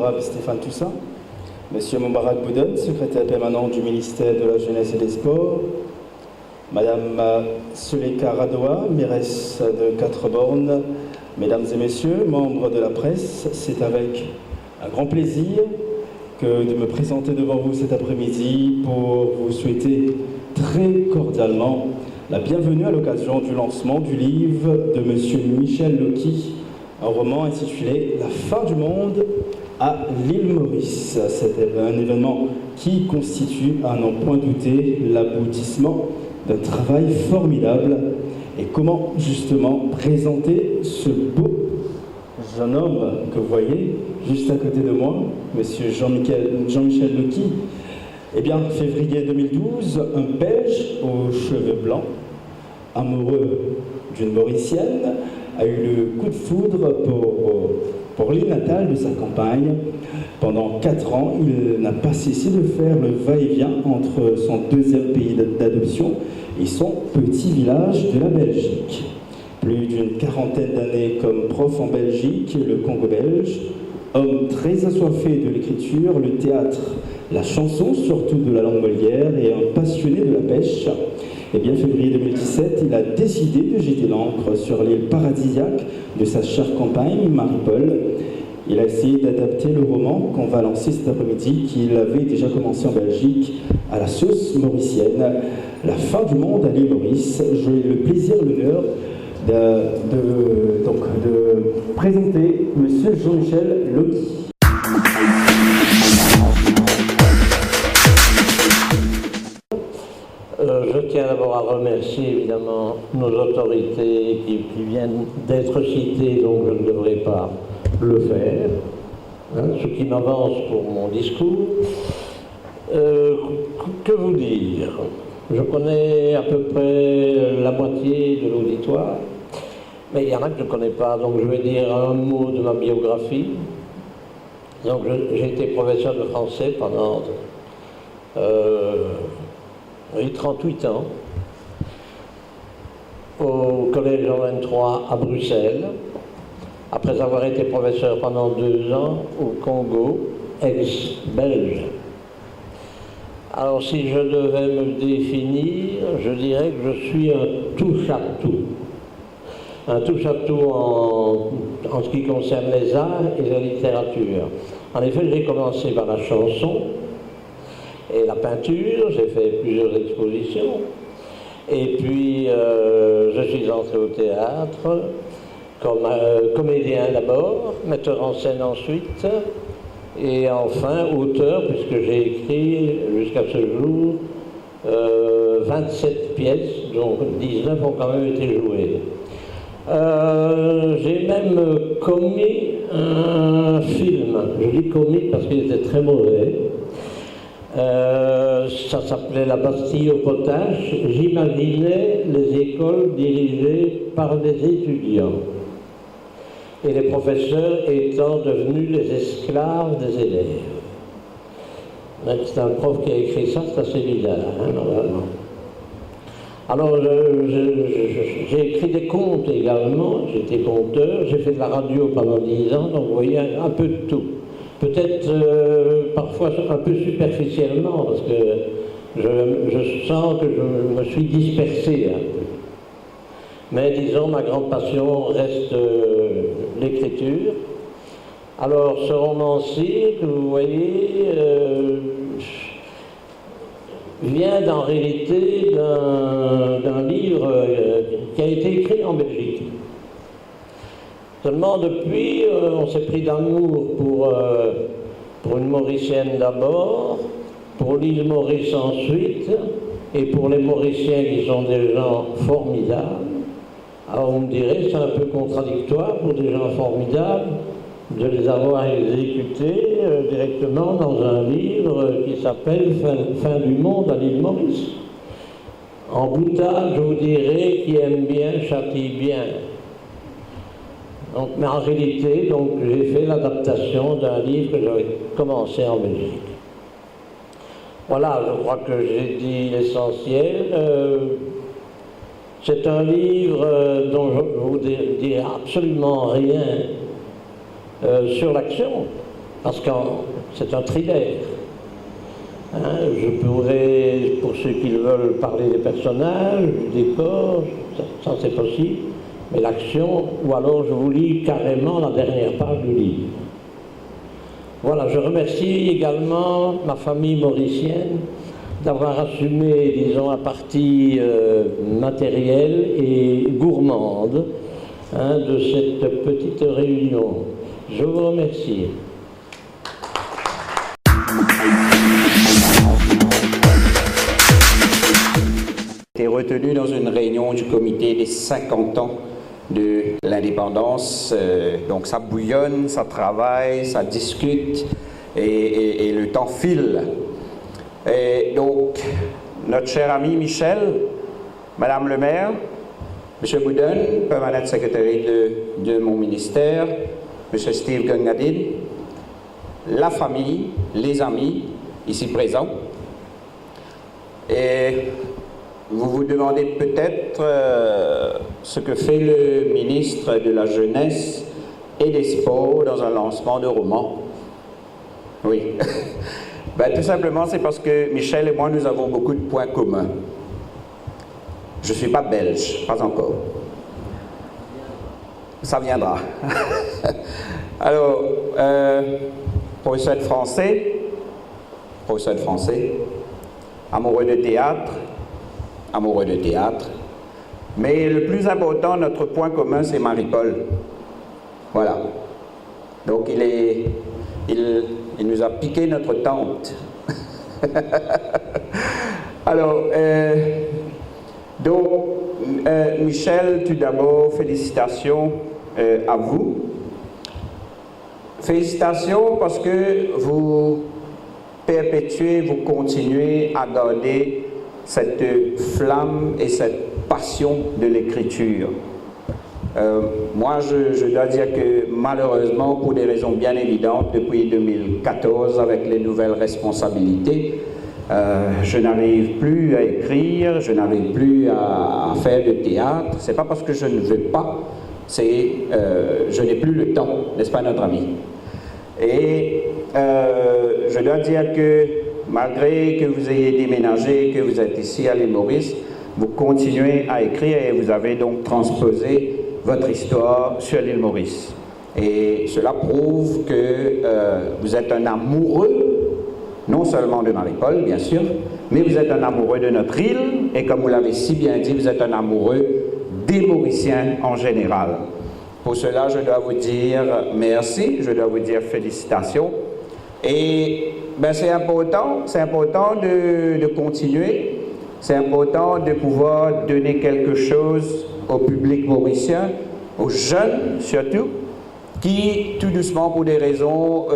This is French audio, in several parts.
l'honorable Stéphane Toussaint, Monsieur Moubarak Boudon, secrétaire permanent du ministère de la Jeunesse et des Sports, Madame Suleka Radoa, mairesse de Quatre-Bornes, Mesdames et Messieurs, membres de la presse, c'est avec un grand plaisir que de me présenter devant vous cet après-midi pour vous souhaiter très cordialement la bienvenue à l'occasion du lancement du livre de Monsieur Michel Loki, un roman intitulé « La fin du monde à l'île Maurice ». C'est un événement qui constitue, à n'en point douter, l'aboutissement d'un travail formidable. Et comment justement présenter ce beau jeune homme que vous voyez juste à côté de moi, Monsieur Jean-Michel Loki. Eh bien, février 2012, un Belge aux cheveux blancs, amoureux d'une Mauricienne, a eu le coup de foudre pour l'île natale de sa campagne. Pendant 4 ans, il n'a pas cessé de faire le va-et-vient entre son deuxième pays d'adoption et son petit village de la Belgique. Plus d'une quarantaine d'années comme prof en Belgique, le Congo belge, homme très assoiffé de l'écriture, le théâtre, la chanson, surtout de la langue Molière, et un passionné de la pêche. Eh bien, février 2017, il a décidé de jeter l'ancre sur l'île paradisiaque de sa chère campagne, Mariupol. Il a essayé d'adapter le roman qu'on va lancer cet après-midi, qu'il avait déjà commencé en Belgique, à la sauce mauricienne. La fin du monde à l'île Maurice. J'ai le plaisir, l'honneur de présenter Monsieur Jean-Michel Loki. Je tiens d'abord à remercier évidemment nos autorités qui viennent d'être citées, donc je ne devrais pas le faire, ce qui m'avance pour mon discours. Que vous dire? Je connais à peu près la moitié de l'auditoire, mais il y en a que je ne connais pas, donc je vais dire un mot de ma biographie. Donc j'ai été professeur de français pendant 38 ans au collège Jean 23 à Bruxelles, après avoir été professeur pendant 2 ans au Congo, ex-belge. Alors si je devais me définir, je dirais que je suis un touche-à-tout. Un touche-à-tout en ce qui concerne les arts et la littérature. En effet, j'ai commencé par la chanson et la peinture, j'ai fait plusieurs expositions. Et puis, je suis entré au théâtre comme comédien d'abord, metteur en scène ensuite, et enfin auteur, puisque j'ai écrit jusqu'à ce jour 27 pièces, dont 19 ont quand même été jouées. J'ai même commis un film, je dis commis parce qu'il était très mauvais. Ça s'appelait La Bastille au potache. J'imaginais les écoles dirigées par des étudiants et les professeurs étant devenus les esclaves des élèves. C'est un prof qui a écrit ça, c'est assez bizarre, normalement. Alors, j'ai écrit des contes également, j'étais conteur, j'ai fait de la radio pendant 10 ans, donc vous voyez un peu de tout. Peut-être parfois un peu superficiellement, parce que je sens que je me suis dispersé un peu. Mais disons, ma grande passion reste l'écriture. Alors, ce roman-ci, que vous voyez, vient en réalité d'un livre qui a été écrit en Belgique. Seulement depuis, on s'est pris d'amour pour une Mauricienne d'abord, pour l'île Maurice ensuite, et pour les Mauriciens qui sont des gens formidables. Alors on me dirait, c'est un peu contradictoire pour des gens formidables de les avoir exécutés directement dans un livre qui s'appelle Fin du monde à l'île Maurice. En boutade, je vous dirais, qui aime bien châtie bien. Donc, mais en réalité, j'ai fait l'adaptation d'un livre que j'avais commencé en Belgique. Voilà, je crois que j'ai dit l'essentiel. C'est un livre dont je ne vous dirai absolument rien sur l'action, parce que c'est un thriller. Hein, je pourrais, pour ceux qui veulent, parler des personnages, du décor, ça c'est possible, mais l'action, ou alors je vous lis carrément la dernière page du livre. Voilà, je remercie également ma famille mauricienne d'avoir assumé, disons, la partie matérielle et gourmande de cette petite réunion. Je vous remercie. J'ai été retenu dans une réunion du comité des 50 ans de l'indépendance. Donc ça bouillonne, ça travaille, ça discute et le temps file. Et donc, notre cher ami Michel, Madame le maire, M. Boudon, permanent secrétaire de mon ministère, M. Steve Gangadine, la famille, les amis ici présents. Et vous vous demandez peut-être ce que fait le ministre de la Jeunesse et des Sports dans un lancement de roman. Oui. Ben, tout simplement, c'est parce que Michel et moi, nous avons beaucoup de points communs. Je ne suis pas belge, pas encore. Ça viendra. Alors, professeur de français, amoureux de théâtre, mais le plus important, notre point commun, c'est Marie-Paul. Voilà. Donc, il nous a piqué notre tante. Alors, Michel, tout d'abord, félicitations à vous. Félicitations parce que vous perpétuez, vous continuez à garder cette flamme et cette passion de l'écriture. Moi, je dois dire que malheureusement, pour des raisons bien évidentes, depuis 2014, avec les nouvelles responsabilités, je n'arrive plus à écrire, je n'arrive plus à faire de théâtre. C'est pas parce que je ne veux pas, c'est je n'ai plus le temps, n'est-ce pas, notre ami? Et je dois dire que malgré que vous ayez déménagé, que vous êtes ici à l'île Maurice, vous continuez à écrire et vous avez donc transposé votre histoire sur l'île Maurice. Et cela prouve que vous êtes un amoureux, non seulement de Marie-Paul, bien sûr, mais vous êtes un amoureux de notre île, et comme vous l'avez si bien dit, vous êtes un amoureux des Mauriciens en général. Pour cela, je dois vous dire merci, je dois vous dire félicitations. Et ben, c'est important de continuer, c'est important de pouvoir donner quelque chose au public mauricien, aux jeunes surtout, qui tout doucement, pour des raisons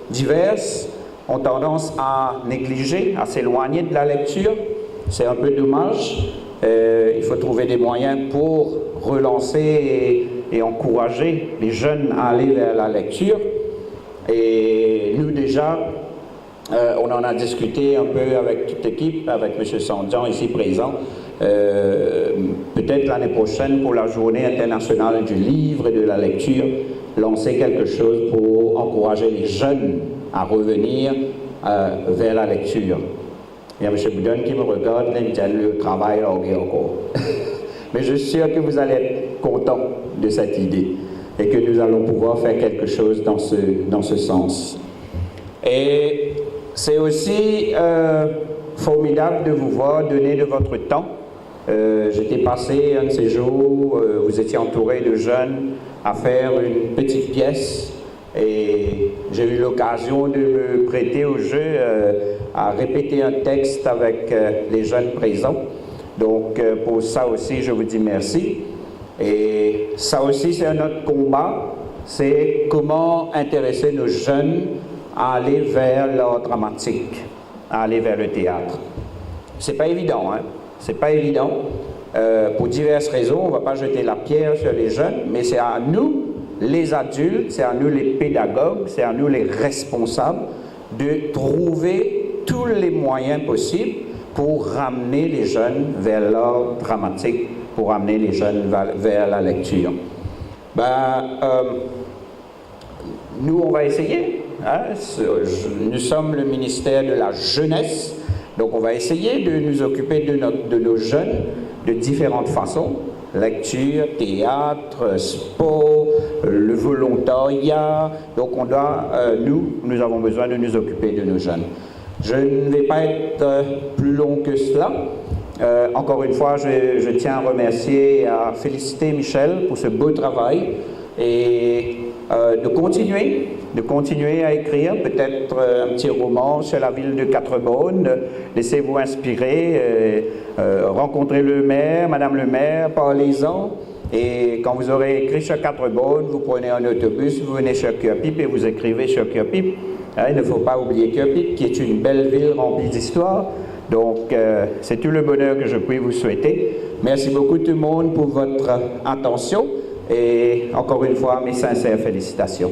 diverses, ont tendance à négliger, à s'éloigner de la lecture. C'est un peu dommage. Il faut trouver des moyens pour relancer et encourager les jeunes à aller vers la lecture. Et nous déjà, on en a discuté un peu avec toute l'équipe, avec M. Sandian ici présent. Peut-être l'année prochaine, pour la journée internationale du livre et de la lecture, lancer quelque chose pour encourager les jeunes à revenir vers la lecture. Il y a M. Boudon qui me regarde, là, il me dit le travail là, encore. Mais je suis sûr que vous allez être content de cette idée et que nous allons pouvoir faire quelque chose dans ce sens. Et c'est aussi formidable de vous voir donner de votre temps. J'étais passé un de ces jours, vous étiez entouré de jeunes à faire une petite pièce et j'ai eu l'occasion de me prêter au jeu à répéter un texte avec les jeunes présents. Donc pour ça aussi, je vous dis merci. Et ça aussi, c'est un autre combat, c'est comment intéresser nos jeunes à aller vers l'art dramatique, à aller vers le théâtre. C'est pas évident, hein? C'est pas évident. Pour diverses raisons, on ne va pas jeter la pierre sur les jeunes, mais c'est à nous, les adultes, c'est à nous les pédagogues, c'est à nous les responsables de trouver tous les moyens possibles pour ramener les jeunes vers l'art dramatique, pour ramener les jeunes vers la lecture. nous, on va essayer. Hein, nous sommes le ministère de la jeunesse, donc on va essayer de nous occuper de nos jeunes de différentes façons. Lecture, théâtre, sport, le volontariat. Donc on doit, nous avons besoin de nous occuper de nos jeunes. Je ne vais pas être plus long que cela. Encore une fois, je tiens à remercier et à féliciter Michel pour ce beau travail et de continuer à écrire peut-être un petit roman sur la ville de Quatre-Bornes. Laissez-vous inspirer, rencontrez le maire, madame le maire, parlez-en. Et quand vous aurez écrit sur Quatre-Bornes, vous prenez un autobus, vous venez sur Curepipe et vous écrivez sur Curepipe. Il ne faut pas oublier Curepipe, qui est une belle ville remplie d'histoire. Donc, c'est tout le bonheur que je puis vous souhaiter. Merci beaucoup tout le monde pour votre attention et encore une fois, mes sincères félicitations.